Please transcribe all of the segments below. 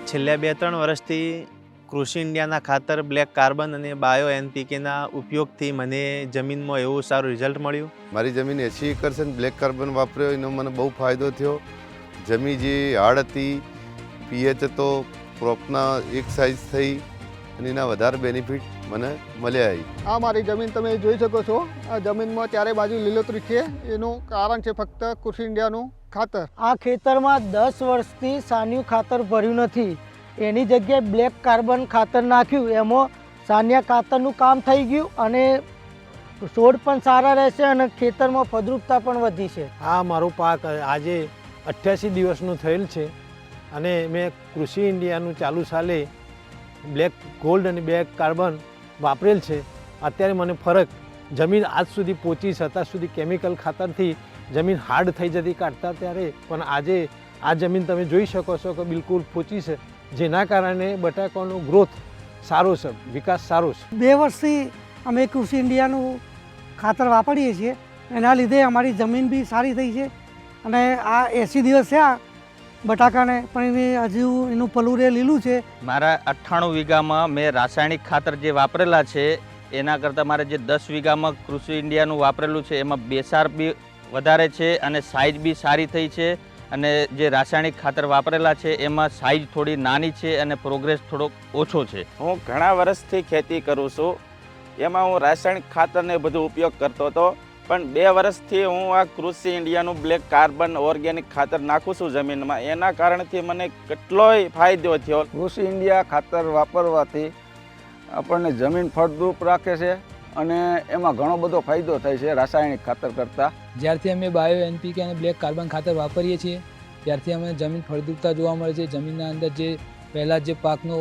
છેલ્લા 2-3 વર્ષથી કૃષિ ઇન્ડિયાના ખાતર બ્લેક કાર્બન અને બાયો એનપીકેના ઉપયોગથી મને જમીનમાં એવું સારું રિઝલ્ટ મળ્યું. મારી જમીન 80 એકર છે, બ્લેક કાર્બન વાપર્યો એનો મને બહુ ફાયદો થયો. જમીન જે હાર્ડ હતી, પીએચ હતો, ક્રોપના એક સાઇઝ થઈ અને એના વધારે બેનિફિટ મને મળ્યા. આ મારી જમીન તમે જોઈ શકો છો. આ જમીનમાં ચારે બાજુ લીલોતરી છે. એનું કારણ છે ફક્ત કૃષિ ઇન્ડિયાનું ખાતર. આ ખેતરમાં 10 વર્ષથી સાનિયું ખાતર ભર્યું નથી, એની જગ્યાએ બ્લેક કાર્બન ખાતર નાખ્યું. એમાં સાનિયા ખાતરનું કામ થઈ ગયું અને છોડ પણ સારા રહેશે અને ખેતરમાં ફળદ્રુપતા પણ વધી છે. આ મારો પાક આજે 88 દિવસનું થયેલ છે અને મેં કૃષિ ઇન્ડિયાનું ચાલુ સાલે બ્લેક ગોલ્ડ અને બ્લેક કાર્બન વાપરેલ છે. અત્યારે મને ફરક, જમીન આજ સુધી પોચી છતાં સુધી કેમિકલ ખાતરથી જમીન હાર્ડ થઈ જતી કાઢતા ત્યારે પણ આજે આ જમીન તમે જોઈ શકો છો કે બિલકુલ પોચી છે, જેના કારણે બટાકાનો ગ્રોથ સારો છે, વિકાસ સારો છે. 2 વર્ષથી અમે કૃષિ ઇન્ડિયાનું ખાતર વાપરીએ છીએ. એના લીધે અમારી જમીન બી સારી થઈ છે અને આ 80 દિવસ થયા બટાકાને પણ હજુ એનું પલું લીલું છે. મારા 98 વીઘામાં મેં રાસાયણિક ખાતર જે વાપરેલા છે એના કરતાં મારે જે 10 વીઘામાં કૃષિ ઇન્ડિયાનું વાપરેલું છે એમાં બેસાર બી વધારે છે અને સાઇઝ બી સારી થઈ છે. અને જે રાસાયણિક ખાતર વાપરેલા છે એમાં સાઇઝ થોડી નાની છે અને પ્રોગ્રેસ થોડોક ઓછો છે. હું ઘણા વર્ષથી ખેતી કરું છું. એમાં હું રાસાયણિક ખાતરને બધું ઉપયોગ કરતો હતો, પણ 2 વર્ષથી હું આ કૃષિ ઇન્ડિયાનું બ્લેક કાર્બન ઓર્ગેનિક ખાતર નાખું છું જમીનમાં. એના કારણથી મને કેટલોય ફાયદો થયો. કૃષિ ઇન્ડિયા ખાતર વાપરવાથી આપણને જમીન ફળદ્રુપ રાખે છે અને એમાં ઘણો બધો ફાયદો થાય છે રાસાયણિક ખાતર કરતાં. જ્યારથી અમે બાયો એનપીકે અને બ્લેક કાર્બન ખાતર વાપરીએ છીએ ત્યારથી અમે જમીન ફળદ્રુપતા જોવા મળે છે. જમીનના અંદર જે પહેલાં જે પાકનો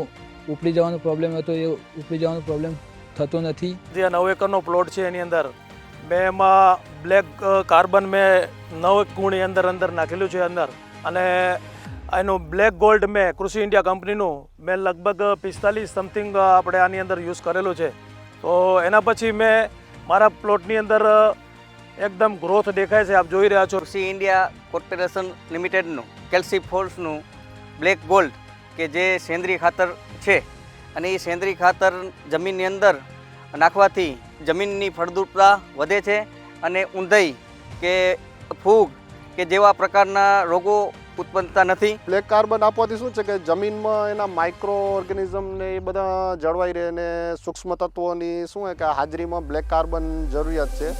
ઉપડી જવાનો પ્રોબ્લેમ હતો એ ઉપડી જવાનો પ્રોબ્લેમ થતો નથી. જે 9 એકરનો પ્લોટ છે એની અંદર મેં એમાં બ્લેક કાર્બન મેં 9 ગુણી અંદર નાખેલું છે અંદર, અને એનું બ્લેક ગોલ્ડ મેં કૃષિ ઇન્ડિયા કંપનીનું મેં લગભગ 45 સમથિંગ આપણે આની અંદર યુઝ કરેલું છે. તો એના પછી મેં મારા પ્લોટની અંદર એકદમ ગ્રોથ દેખાય છે, આપ જોઈ રહ્યા છો. કૃષિ ઇન્ડિયા કોર્પોરેશન લિમિટેડનું કેલ્સી ફોર્સનું બ્લેક ગોલ્ડ કે જે સેન્દ્રીય ખાતર છે, અને એ સેન્દ્રીય ખાતર જમીનની અંદર નાખવાથી જમીનની ફળદ્રુપતા વધે છે અને ઊંધાઈ કે ફૂગ કે જેવા પ્રકારના રોગો ઉત્પન્નતા નથી. બ્લેક કાર્બન આપવાથી શું છે કે જમીનમાં એના માઇક્રો ઓર્ગેનિઝમ ને એ બધા જળવાઈ રહે અને સૂક્ષ્મ તત્વોની શું કે હાજરીમાં બ્લેક કાર્બન જરૂરિયાત છે.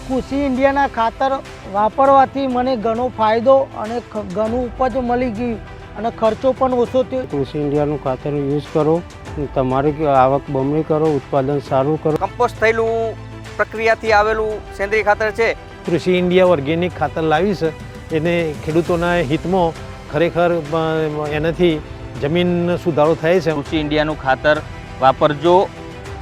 કૃષિ ઇન્ડિયાના ખાતર વાપરવાથી મને ઘણો ફાયદો અને ઘણું ઉપજ મળી ગયું અને ખર્ચો પણ ઓછો થયો. કૃષિ ઇન્ડિયાનું ખાતર યુઝ કરો, તમારી આવક બમણી કરો, ઉત્પાદન સારું કરો. કમ્પોસ્ટ થયેલું પ્રક્રિયાથી આવેલું સેન્દ્રીય ખાતર છે. કૃષિ ઇન્ડિયા ઓર્ગેનિક ખાતર લાવી છે એને ખેડૂતોના હિતમાં ખરેખર એનાથી જમીન સુધારો થાય છે. કૃષિ ઇન્ડિયાનું ખાતર વાપરજો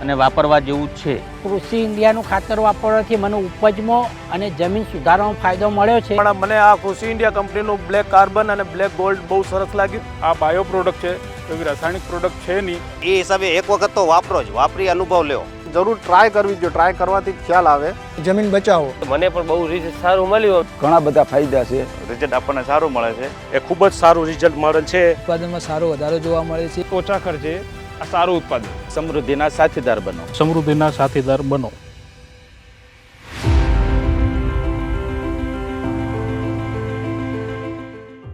અને વાપરવા જેવું છે. કૃષિ ઇન્ડિયાનું ખાતર વાપરવાથી મને ઉપજમાં અને જમીન સુધારવામાં ફાયદો મળ્યો છે. પણ મને આ કૃષિ ઇન્ડિયા કંપનીનું બ્લેક કાર્બન અને બ્લેક ગોલ્ડ બહુ સરસ લાગ્યું. આ બાયો પ્રોડક્ટ છે, એવી રાસાયણિક પ્રોડક્ટ છે નહીં. એ હિસાબે એક વખત તો વાપરો જ, વાપરી અનુભવ લ્યો. જરૂર ટ્રાય કરવી જોઈએ. ટ્રાય કરવાથી ખ્યાલ આવે. જમીન બચાવો. મને પણ બહુ રિઝલ્ટ સારું મળ્યું. ઘણા બધા ફાયદા છે. રિઝલ્ટ આપણને સારું મળે છે. એ ખૂબ જ સારું રિઝલ્ટ મળે છે. ઉત્પાદનમાં સારો વધારો જોવા મળે છે. ઓછા ખર્ચે આ સારું ઉત્પાદન. સમૃદ્ધિના સાથીદાર બનો. સમૃદ્ધિના સાથીદાર બનો.